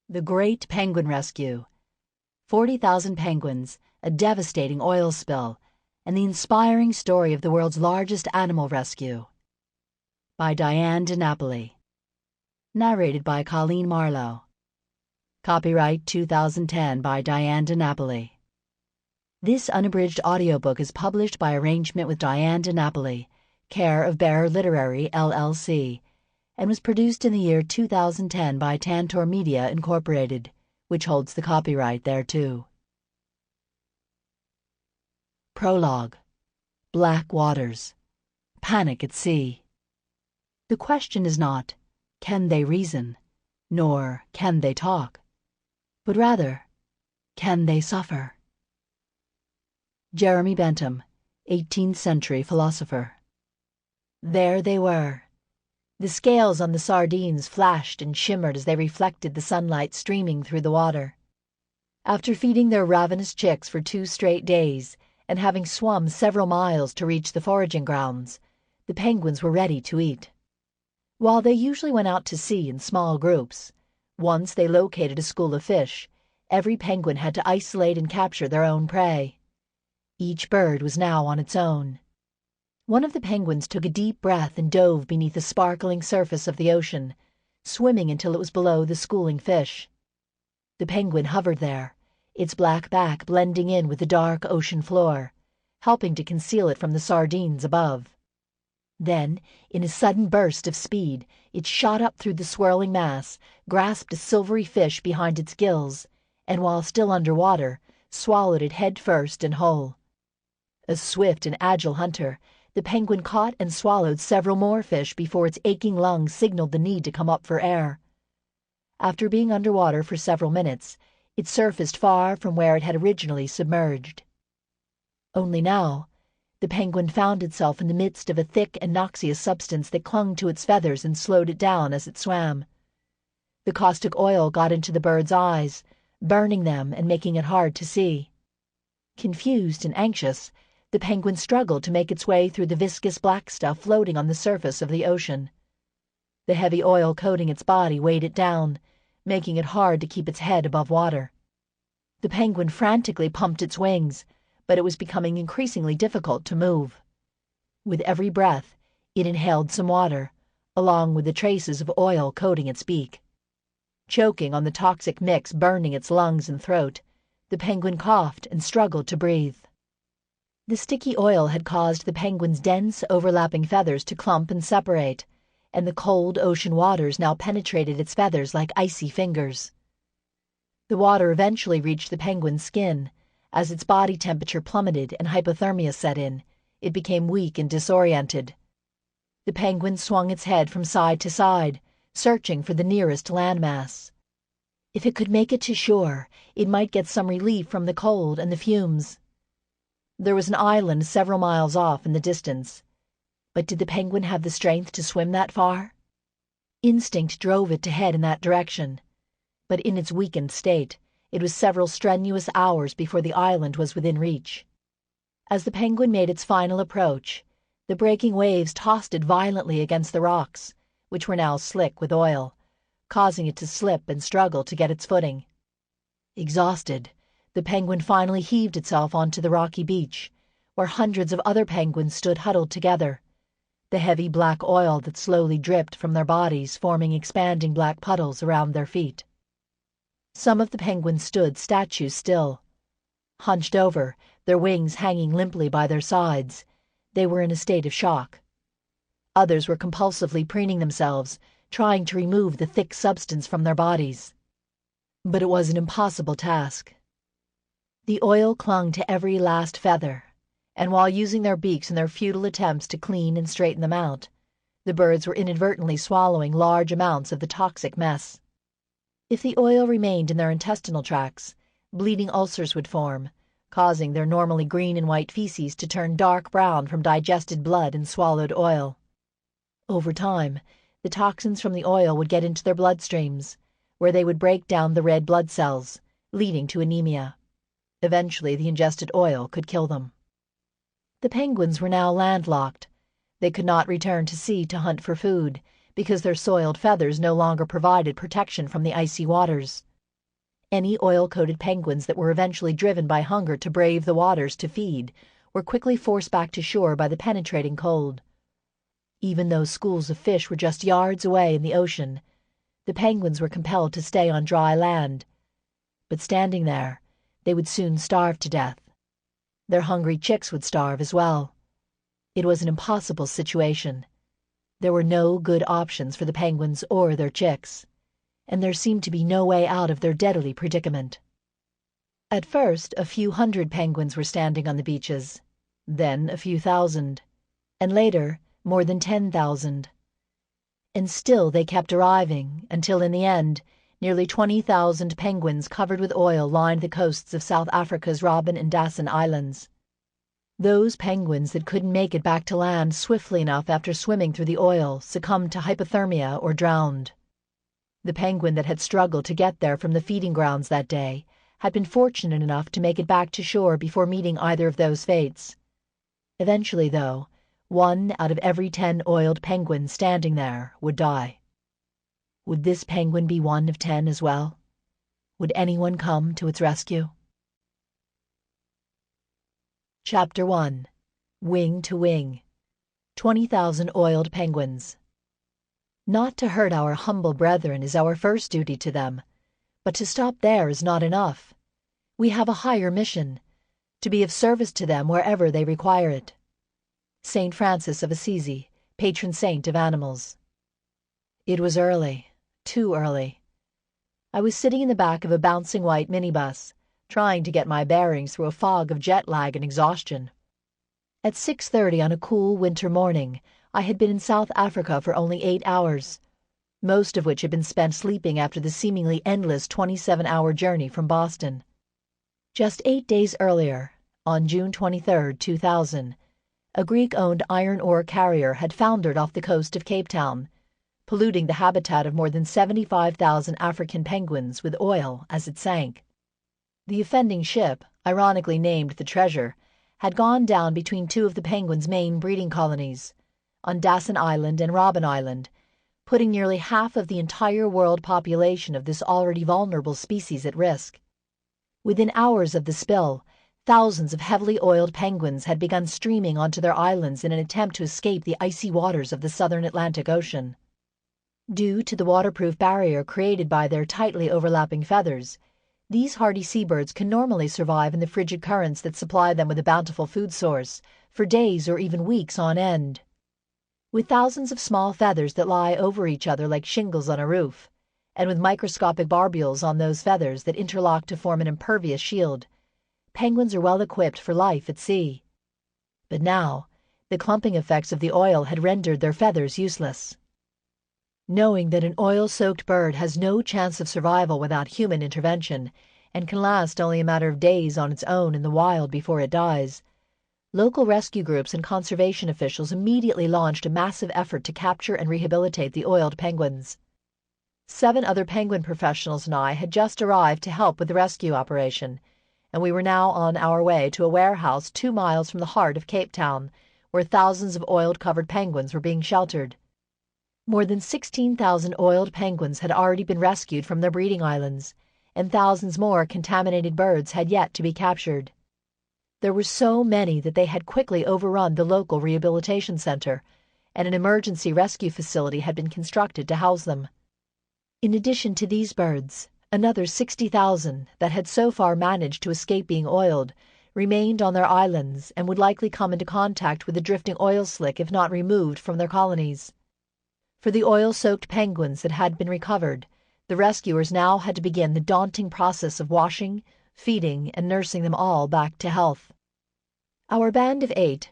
The Great Penguin Rescue. 40,000 penguins, a devastating oil spill, and the inspiring story of the world's largest animal rescue. By Dyan Denapoli. Narrated by Coleen Marlo. Copyright 2010 by Dyan Denapoli. This unabridged audiobook is published by arrangement with Dyan Denapoli, care of Bearer Literary, LLC, and was produced in the year 2010 by Tantor Media, Incorporated, which holds the copyright thereto. Prologue. Black Waters. Panic at Sea. The question is not, can they reason, nor can they talk, but rather, can they suffer? Jeremy Bentham, 18th century philosopher. There they were. The scales on the sardines flashed and shimmered as they reflected the sunlight streaming through the water. After feeding their ravenous chicks for 2 straight days, and having swum several miles to reach the foraging grounds, the penguins were ready to eat. While they usually went out to sea in small groups, once they located a school of fish, every penguin had to isolate and capture their own prey. Each bird was now on its own. One of the penguins took a deep breath and dove beneath the sparkling surface of the ocean, swimming until it was below the schooling fish. The penguin hovered there, its black back blending in with the dark ocean floor, helping to conceal it from the sardines above. Then, in a sudden burst of speed, it shot up through the swirling mass, grasped a silvery fish behind its gills, and while still underwater, swallowed it head first and whole. A swift and agile hunter, the penguin caught and swallowed several more fish before its aching lungs signaled the need to come up for air. After being underwater for several minutes, it surfaced far from where it had originally submerged. Only now, the penguin found itself in the midst of a thick and noxious substance that clung to its feathers and slowed it down as it swam. The caustic oil got into the bird's eyes, burning them and making it hard to see. Confused and anxious, the penguin struggled to make its way through the viscous black stuff floating on the surface of the ocean. The heavy oil coating its body weighed it down, making it hard to keep its head above water. The penguin frantically pumped its wings, but it was becoming increasingly difficult to move. With every breath, it inhaled some water, along with the traces of oil coating its beak. Choking on the toxic mix burning its lungs and throat, the penguin coughed and struggled to breathe. The sticky oil had caused the penguin's dense, overlapping feathers to clump and separate, and the cold ocean waters now penetrated its feathers like icy fingers. The water eventually reached the penguin's skin. As its body temperature plummeted and hypothermia set in, it became weak and disoriented. The penguin swung its head from side to side, searching for the nearest landmass. If it could make it to shore, it might get some relief from the cold and the fumes. There was an island several miles off in the distance. But did the penguin have the strength to swim that far? Instinct drove it to head in that direction. But in its weakened state, it was several strenuous hours before the island was within reach. As the penguin made its final approach, the breaking waves tossed it violently against the rocks, which were now slick with oil, causing it to slip and struggle to get its footing. Exhausted, the penguin finally heaved itself onto the rocky beach, where hundreds of other penguins stood huddled together, the heavy black oil that slowly dripped from their bodies forming expanding black puddles around their feet. Some of the penguins stood statue still. Hunched over, their wings hanging limply by their sides, they were in a state of shock. Others were compulsively preening themselves, trying to remove the thick substance from their bodies. But it was an impossible task. The oil clung to every last feather, and while using their beaks in their futile attempts to clean and straighten them out, the birds were inadvertently swallowing large amounts of the toxic mess. If the oil remained in their intestinal tracts, bleeding ulcers would form, causing their normally green and white feces to turn dark brown from digested blood and swallowed oil. Over time, the toxins from the oil would get into their bloodstreams, where they would break down the red blood cells, leading to anemia. Eventually, the ingested oil could kill them. The penguins were now landlocked. They could not return to sea to hunt for food, because their soiled feathers no longer provided protection from the icy waters. Any oil-coated penguins that were eventually driven by hunger to brave the waters to feed were quickly forced back to shore by the penetrating cold. Even though schools of fish were just yards away in the ocean, the penguins were compelled to stay on dry land. But standing there, they would soon starve to death. Their hungry chicks would starve as well. It was an impossible situation. There were no good options for the penguins or their chicks, and there seemed to be no way out of their deadly predicament. At first, a few hundred penguins were standing on the beaches, then a few thousand, and later, more than 10,000. And still they kept arriving, until in the end, nearly 20,000 penguins covered with oil lined the coasts of South Africa's Robben and Dawson Islands. Those penguins that couldn't make it back to land swiftly enough after swimming through the oil succumbed to hypothermia or drowned. The penguin that had struggled to get there from the feeding grounds that day had been fortunate enough to make it back to shore before meeting either of those fates. Eventually, though, 1 out of every 10 oiled penguins standing there would die. Would this penguin be one of 10 as well? Would anyone come to its rescue? Chapter 1. Wing to Wing. 20,000 Oiled Penguins. Not to hurt our humble brethren is our first duty to them, but to stop there is not enough. We have a higher mission, to be of service to them wherever they require it. St. Francis of Assisi, patron saint of animals. It was early, too early. I was sitting in the back of a bouncing white minibus, trying to get my bearings through a fog of jet lag and exhaustion. At 6:30 on a cool winter morning, I had been in South Africa for only 8 hours, most of which had been spent sleeping after the seemingly endless 27-hour journey from Boston. Just 8 days earlier, on June 23, 2000, a Greek-owned iron ore carrier had foundered off the coast of Cape Town, polluting the habitat of more than 75,000 African penguins with oil as it sank. The offending ship, ironically named the Treasure, had gone down between 2 of the penguins' main breeding colonies, on Dawson Island and Robben Island, putting nearly half of the entire world population of this already vulnerable species at risk. Within hours of the spill, thousands of heavily oiled penguins had begun streaming onto their islands in an attempt to escape the icy waters of the southern Atlantic Ocean. Due to the waterproof barrier created by their tightly overlapping feathers, these hardy seabirds can normally survive in the frigid currents that supply them with a bountiful food source for days or even weeks on end. With thousands of small feathers that lie over each other like shingles on a roof, and with microscopic barbules on those feathers that interlock to form an impervious shield, penguins are well equipped for life at sea. But now, the clumping effects of the oil had rendered their feathers useless. Knowing that an oil-soaked bird has no chance of survival without human intervention, and can last only a matter of days on its own in the wild before it dies, local rescue groups and conservation officials immediately launched a massive effort to capture and rehabilitate the oiled penguins. 7 other penguin professionals and I had just arrived to help with the rescue operation, and we were now on our way to a warehouse 2 miles from the heart of Cape Town, where thousands of oil-covered penguins were being sheltered. More than 16,000 oiled penguins had already been rescued from their breeding islands, and thousands more contaminated birds had yet to be captured. There were so many that they had quickly overrun the local rehabilitation center, and an emergency rescue facility had been constructed to house them. In addition to these birds, another 60,000 that had so far managed to escape being oiled remained on their islands and would likely come into contact with the drifting oil slick if not removed from their colonies. For the oil-soaked penguins that had been recovered, the rescuers now had to begin the daunting process of washing, feeding, and nursing them all back to health. Our band of 8,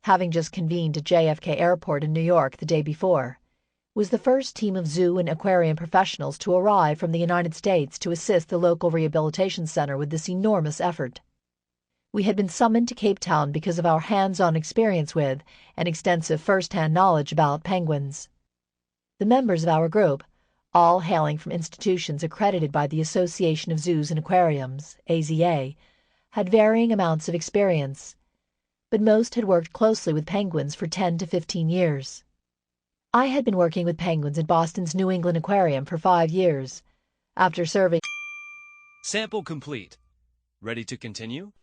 having just convened at JFK Airport in New York the day before, was the first team of zoo and aquarium professionals to arrive from the United States to assist the local rehabilitation center with this enormous effort. We had been summoned to Cape Town because of our hands-on experience with and extensive first-hand knowledge about penguins. The members of our group, all hailing from institutions accredited by the Association of Zoos and Aquariums, AZA, had varying amounts of experience, but most had worked closely with penguins for 10 to 15 years. I had been working with penguins at Boston's New England Aquarium for 5 years, after serving Sample complete. Ready to continue?